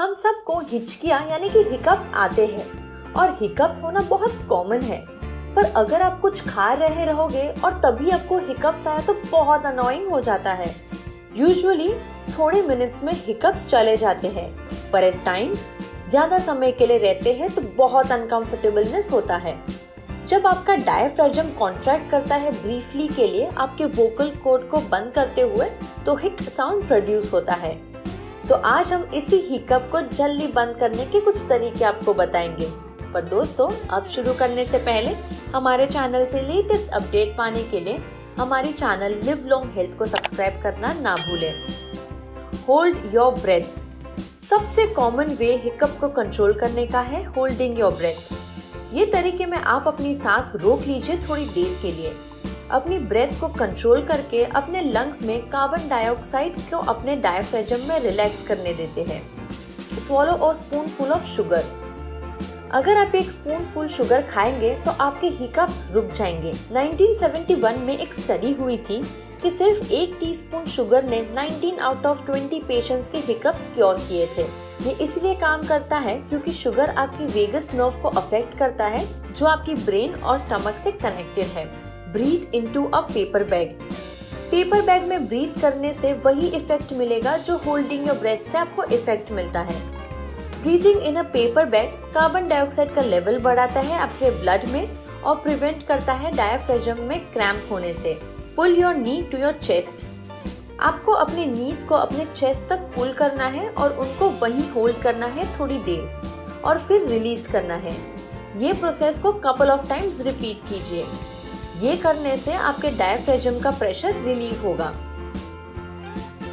हम सबको हिचकियां यानी कि हिकअप्स आते हैं और हिकअप्स होना बहुत कॉमन है। पर अगर आप कुछ खा रहे रहोगे और तभी आपको हिकअप्स आया तो बहुत अनोइंग हो जाता है। यूजुअली थोड़े मिनट्स में हिकअप्स चले जाते हैं, पर एट टाइम्स ज्यादा समय के लिए रहते हैं तो बहुत अनकंफर्टेबलनेस होता है। जब आपका डायफ्राम कॉन्ट्रैक्ट करता है ब्रीफली के लिए आपके वोकल कॉर्ड को बंद करते हुए, तो हिक साउंड प्रोड्यूस होता है। तो आज हम इसी हिकअप को जल्दी बंद करने के कुछ तरीके आपको बताएंगे। पर दोस्तों, अब शुरू करने से पहले हमारे चैनल से लेटेस्ट अपडेट पाने के लिए हमारी चैनल लिव लॉन्ग हेल्थ को सब्सक्राइब करना ना भूलें। Hold your breath. सबसे कॉमन वे हिकअप को कंट्रोल करने का है होल्डिंग योर ब्रेथ। ये तरीके में आप अपनी सांस रोक लीजिए थोड़ी देर के लिए। अपनी ब्रेथ को कंट्रोल करके अपने लंग्स में कार्बन डाइऑक्साइड को अपने डायफ्राम में रिलैक्स करने देते हैं। Swallow a spoonful of sugar. अगर आप एक स्पूनफुल शुगर खाएंगे तो आपके हिकअप्स रुक जाएंगे। 1971 में एक स्टडी हुई थी कि सिर्फ 1 टीस्पून शुगर ने 19 आउट ऑफ 20 पेशेंट्स के हिकअप्स क्योर किए थे। ये इसलिए काम करता है क्योंकि शुगर आपकी वेगस नर्व को अफेक्ट करता है, जो आपकी ब्रेन और स्टमक से कनेक्टेड है। Breathe into a paper bag. Paper bag में ब्रीथ करने से वही इफेक्ट मिलेगा जो होल्डिंग योर ब्रेथ से आपको इफेक्ट मिलता है। ब्रीथिंग इन अ पेपर बैग कार्बन डाइऑक्साइड का लेवल बढ़ाता है आपके ब्लड में और प्रिवेंट करता है डायफ्राम में क्रैम्प होने से। Pull your knee to your chest. आपको अपने नीज को अपने चेस्ट तक पुल करना है और उनको वहीं होल्ड करना है थोड़ी देर और फिर रिलीज करना है। ये प्रोसेस को कपल ऑफ टाइम्स रिपीट कीजिए। ये करने से आपके डायफ्राम का प्रेशर रिलीव होगा।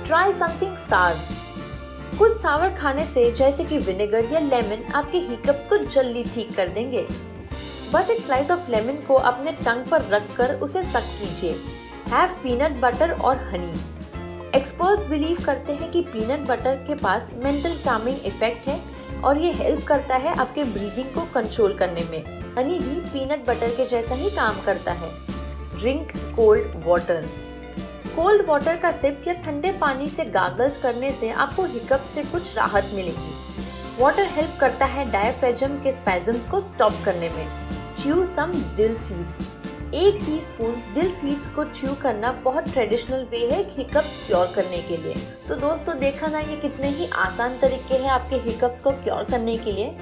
ट्राई समथिंग सावर। कुछ सावर खाने से जैसे कि विनेगर या लेमन आपके हिकअप्स को जल्दी ठीक कर देंगे। बस एक स्लाइस ऑफ लेमन को अपने टंग पर रखकर उसे सक कीजिए। हैव पीनट बटर और हनी। एक्सपर्ट्स बिलीव करते हैं कि पीनट बटर के पास मेंटल कामिंग इफेक्ट है और ये हेल्प करता है आपके ब्रीदिंग को कंट्रोल करने में। हनी भी पीनट बटर के जैसा ही काम करता है। Drink cold water. Cold water का सिप या ठंडे पानी से गागल्स करने से आपको हिकअप से कुछ राहत मिलेगी। वाटर हेल्प करता है डायफ्राम के स्पैज़म्स को स्टॉप करने में। च्यू सम दिल सीड्स। 1 टीस्पून दिल सीड्स को च्यू करना बहुत ट्रेडिशनल वे है हिकअप्स क्योर करने के लिए। तो दोस्तों, देखा ना ये कितने ही आसान तरीके हैं आपके हिकअप्स को क्योर करने के लिए।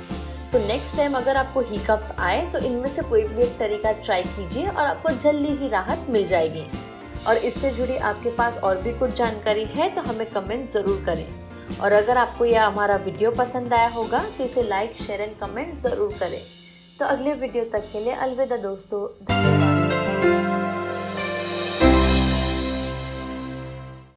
तो नेक्स्ट टाइम अगर आपको हिकअप्स आए तो इनमें से कोई भी एक तरीका ट्राई कीजिए और आपको जल्दी ही राहत मिल जाएगी। और इससे जुड़ी आपके पास और भी कुछ जानकारी है तो हमें कमेंट जरूर करें। और अगर आपको यह हमारा वीडियो पसंद आया होगा तो इसे लाइक, शेयर एंड कमेंट जरूर करें। तो अगले वीडियो तक के लिए अलविदा दोस्तों, धन्यवाद।